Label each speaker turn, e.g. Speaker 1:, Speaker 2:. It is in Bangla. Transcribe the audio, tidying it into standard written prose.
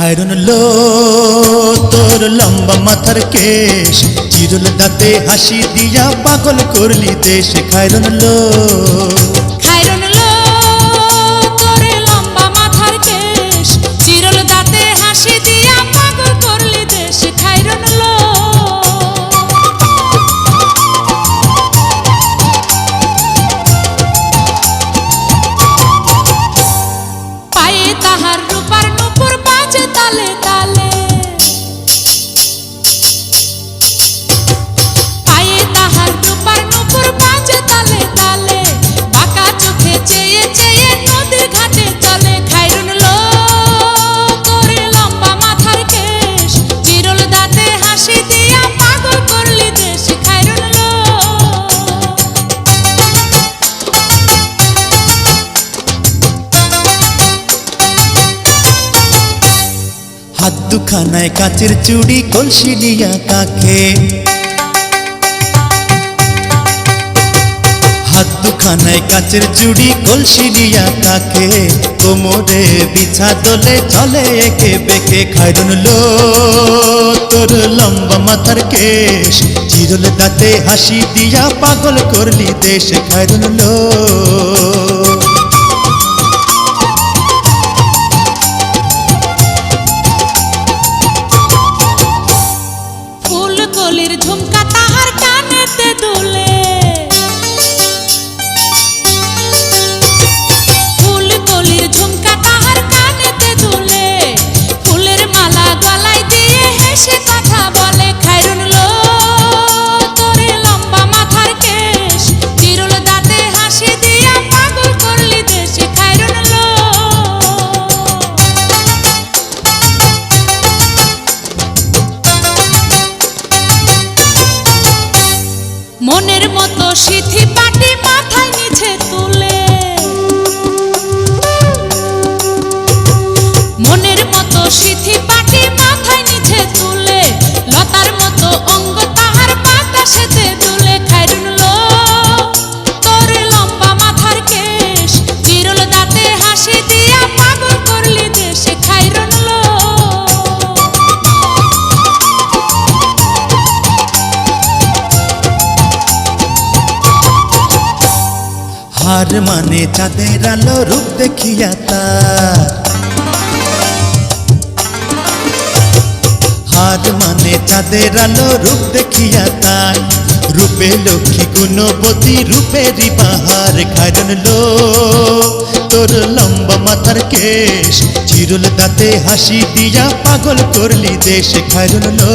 Speaker 1: খায়রুন লো তোর লম্বা মাথার কেশ, চিরুল দাঁতে হাসি দিয়া পাগল করলি দেশ। খায়রুন লো
Speaker 2: খায়রুন লো তোর লম্বা মাথার কেশ, চিরল দাঁতে হাসি দিয়া পাগল করলি দেশ। খায়রুন লো পায়ে তাহার রূপার নূপুর বাজে তালে তালে, পায়ে তাহার রূপার নূপুর বাজে তালে তালে, বাঁকা চোখে চেয়ে চেয়ে নদীর ঘাটে চলে। খায়রুন লো তোর লম্বা মাথার কেশ, চিরল দাঁতে হাসি দিয়া পাগল করলি দেশ। খায়রুন লো
Speaker 1: হাত দুখানায় কাচের চুড়ি, কলসি নিয়া কাকে, হাত দুখানায় কাচের চুড়ি, কলসি নিয়া কাকে, কোমরে বিছা দোলে চলে একে বেঁকে। খায়রুন লো তোর লম্বা মাথার কেশ, চিরল দাঁতে হাসি দিয়া পাগল করলি দেশ। খায়রুন লো
Speaker 2: ফুলকলির ঝুমকা তাহার কানেতে দুলে, ফুলকলির ঝুমকা তাহার কানেতে দুলে, ফুলের মালা গলায় দিয়ে হেসে কথা বলে। খায়রুন লো তোর লম্বা মাথার কেশ, চিরল দাঁতে হাসি দিয়া পাগল করলি দেশ। খায়রুন লো মনের মতো সিথি পাটি মাথায় নিচে তুলে, মনের মতো সিথি পাটি মাথায় নিচে তুলে, লতার মতো অঙ্গ তাহার বাতাসেতে দুলে। খায়রুন লো তোর লম্বা মাথার কেশ, চিরল দাঁতে হাসি দিয়া পাগল করলি দেশ। খায়রুন লো
Speaker 1: হার মানে চাঁদের আলো, রূপ দেখিয়া তার, হার মানে চাঁদের আলো, রূপ দেখিয়া তার, রূপে লক্ষ্মী গুণবতী, রূপেরই বাহার। খায়রুন লো তোর লম্বা মাথার কেশ, চিরুল দাঁতে হাসি দিয়া পাগল করলি দেশ। খায়রুন লো